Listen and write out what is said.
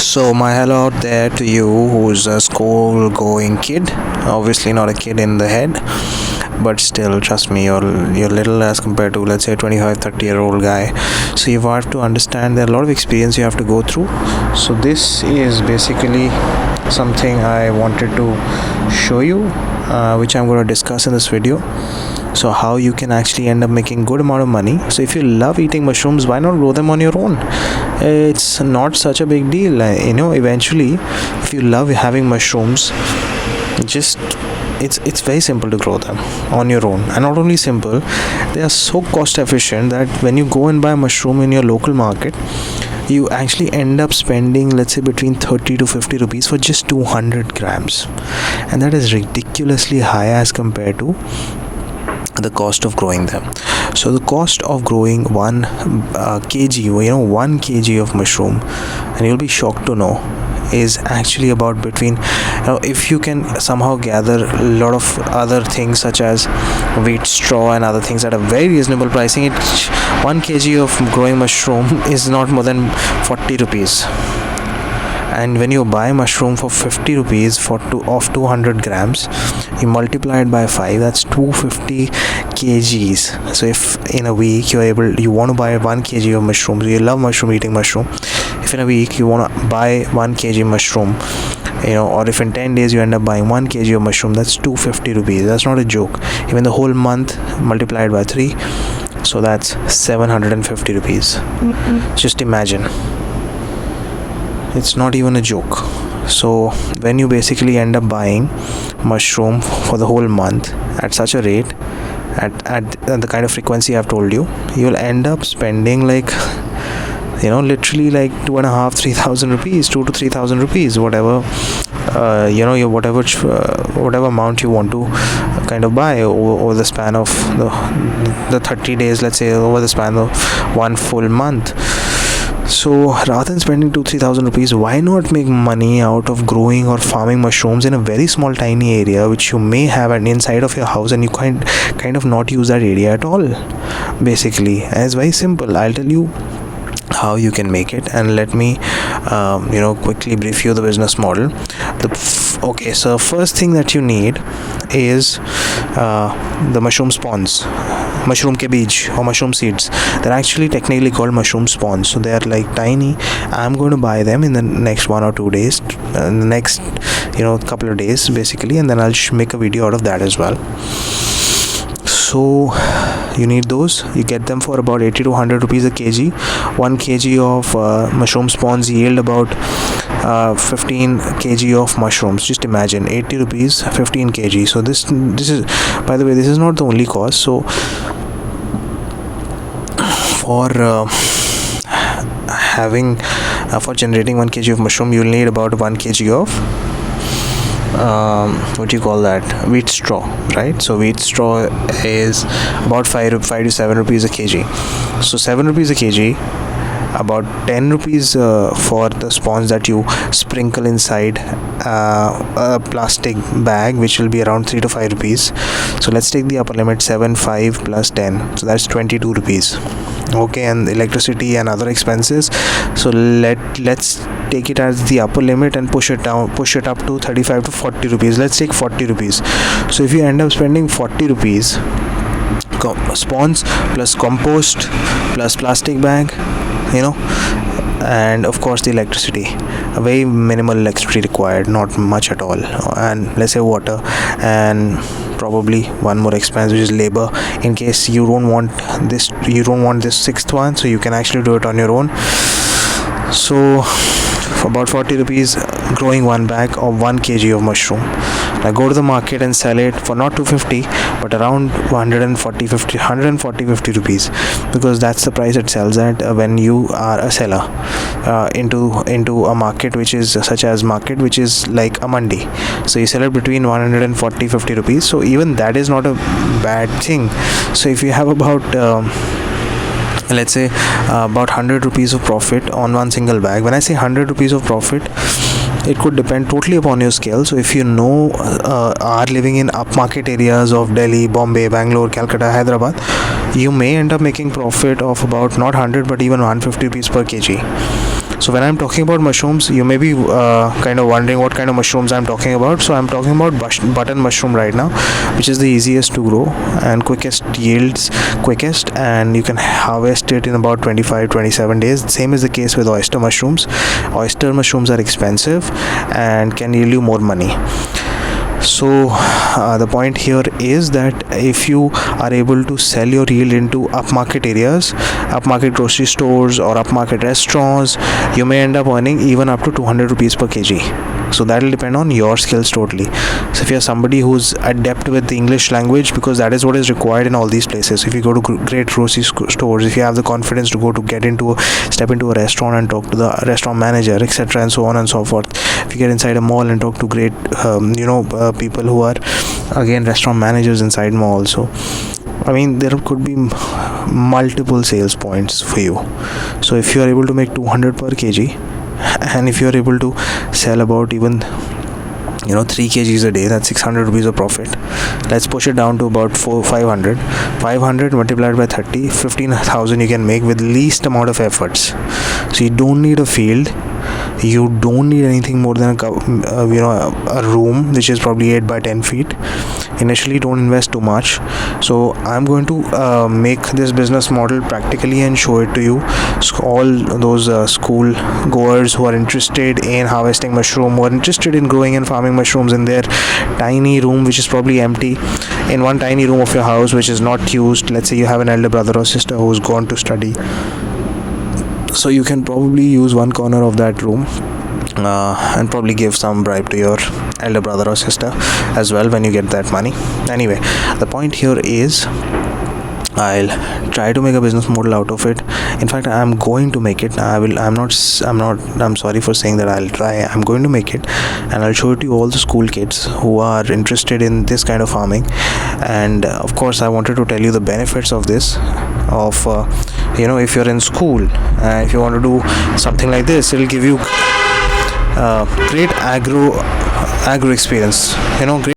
So, my hello out there to you who's a school going kid. Obviously, not a kid in the head, but still, trust me, you're little as compared to, let's say, 25, 30-year-old guy. So, you have to understand there are a lot of experience you have to go through. So, this is basically something I wanted to show you, which I'm going to discuss in this video. So how you can actually end up making good amount of money. So if you love eating mushrooms, why not grow them on your own? It's not such a big deal. Eventually, if you love having mushrooms, just it's very simple to grow them on your own. And not only simple, they are so cost efficient that when you go and buy a mushroom in your local market, you actually end up spending, let's say, between 30 to 50 rupees for just 200 grams, and that is ridiculously high as compared to the cost of growing them. So the cost of growing 1 kg of mushroom, and you'll be shocked to know, is actually about between, if you can somehow gather a lot of other things such as wheat straw and other things at a very reasonable pricing, 1 kg of growing mushroom is not more than 40 rupees. And when you buy mushroom for 50 rupees of 200 grams, you multiply it by 5, that's 250 kgs. So if in a week you want to buy 1 kg of mushrooms, you love eating mushroom, if in a week you want to buy 1 kg mushroom, or if in 10 days you end up buying 1 kg of mushroom, that's 250 rupees. That's not a joke. Even the whole month multiplied by 3, so that's 750 rupees. Just imagine. It's not even a joke. So when you basically end up buying mushroom for the whole month at such a rate, at the kind of frequency I've told you, you'll end up spending literally like 2,500-3,000 rupees, 2 to 3,000 rupees, whatever whatever amount you want to kind of buy over the span of the 30 days, let's say, over the span of one full month. So rather than spending 2,000-3,000 rupees, why not make money out of growing or farming mushrooms in a very small tiny area which you may have an inside of your house, and you kind of not use that area at all. Basically, it's very simple. I'll tell you how you can make it, and let me quickly brief you the business model. So first thing that you need is the mushroom spawns, mushroom ke beej or mushroom seeds. They're actually technically called mushroom spawns, so they are like tiny. I'm going to buy them in the next 1 or 2 days, in the next couple of days basically, and then I'll make a video out of that as well. So you need those. You get them for about 80 to 100 rupees a kg. 1 kg of mushroom spawns yield about 15 kg of mushrooms. Just imagine, 80 rupees, 15 kg. So this is, by the way, this is not the only cost. So for generating 1 kg of mushroom, you'll need about 1 kg of wheat straw, right? So wheat straw is about 5 to 7 rupees a kg. So 7 rupees a kg, about 10 rupees for the spawns that you sprinkle inside a plastic bag, which will be around 3 to 5 rupees. So let's take the upper limit, 7, 5 plus 10, so that's 22 rupees. Okay, and electricity and other expenses, so let's take it as the upper limit and push it up to 35 to 40 rupees. Let's take 40 rupees. So if you end up spending 40 rupees, spawns plus compost plus plastic bag, and of course the electricity, a very minimal electricity required, not much at all, and let's say water, and probably one more expense, which is labor, in case you don't want this sixth one, so you can actually do it on your own. So for about 40 rupees, growing one bag of 1 kg of mushroom. Now go to the market and sell it for not 250 but around 140-50 rupees, because that's the price it sells at when you are a seller into a market which is like a mandi. So you sell it between 140-50 rupees. So even that is not a bad thing. So if you have about let's say about 100 rupees of profit on one single bag. When I say 100 rupees of profit, it could depend totally upon your scale. So if you are living in upmarket areas of Delhi, Bombay, Bangalore, Calcutta, Hyderabad, you may end up making profit of about not 100 but even 150 rupees per kg. So when I'm talking about mushrooms, you may be kind of wondering what kind of mushrooms I'm talking about. So I'm talking about button mushroom right now, which is the easiest to grow and quickest, and you can harvest it in about 25-27 days. Same is the case with oyster mushrooms. Oyster mushrooms are expensive and can yield you more money. So the point here is that if you are able to sell your yield into upmarket areas, upmarket grocery stores or upmarket restaurants, you may end up earning even up to 200 rupees per kg. So that will depend on your skills totally. So if you're somebody who's adept with the English language, because that is what is required in all these places. If you go to great grocery stores, if you have the confidence to step into a restaurant and talk to the restaurant manager, etc., and so on and so forth. If you get inside a mall and talk to great people who are again restaurant managers inside mall, so I mean there could be multiple sales points for you. So if you are able to make 200 per kg, and if you are able to sell about even 3 kgs a day, that's 600 rupees of profit. Let's push it down to about 500 multiplied by 30, 15,000 you can make with least amount of efforts. So you don't need a field, you don't need anything more than a room which is probably 8 by 10 feet. Initially don't invest too much. So I'm going to make this business model practically and show it to you. All those school goers who are interested in harvesting mushroom, who are interested in growing and farming mushrooms in their tiny room which is probably empty, in one tiny room of your house which is not used. Let's say you have an elder brother or sister who's gone to study, so you can probably use one corner of that room and probably give some bribe to your elder brother or sister as well when you get that money. Anyway, the point here is I'll try to make a business model out of it. In fact, I'm going to make it. I'm sorry for saying that I'll try. I'm going to make it, and I'll show it to all the school kids who are interested in this kind of farming. And of course, I wanted to tell you the benefits of this. If you're in school, if you want to do something like this, it'll give you great agro experience. Great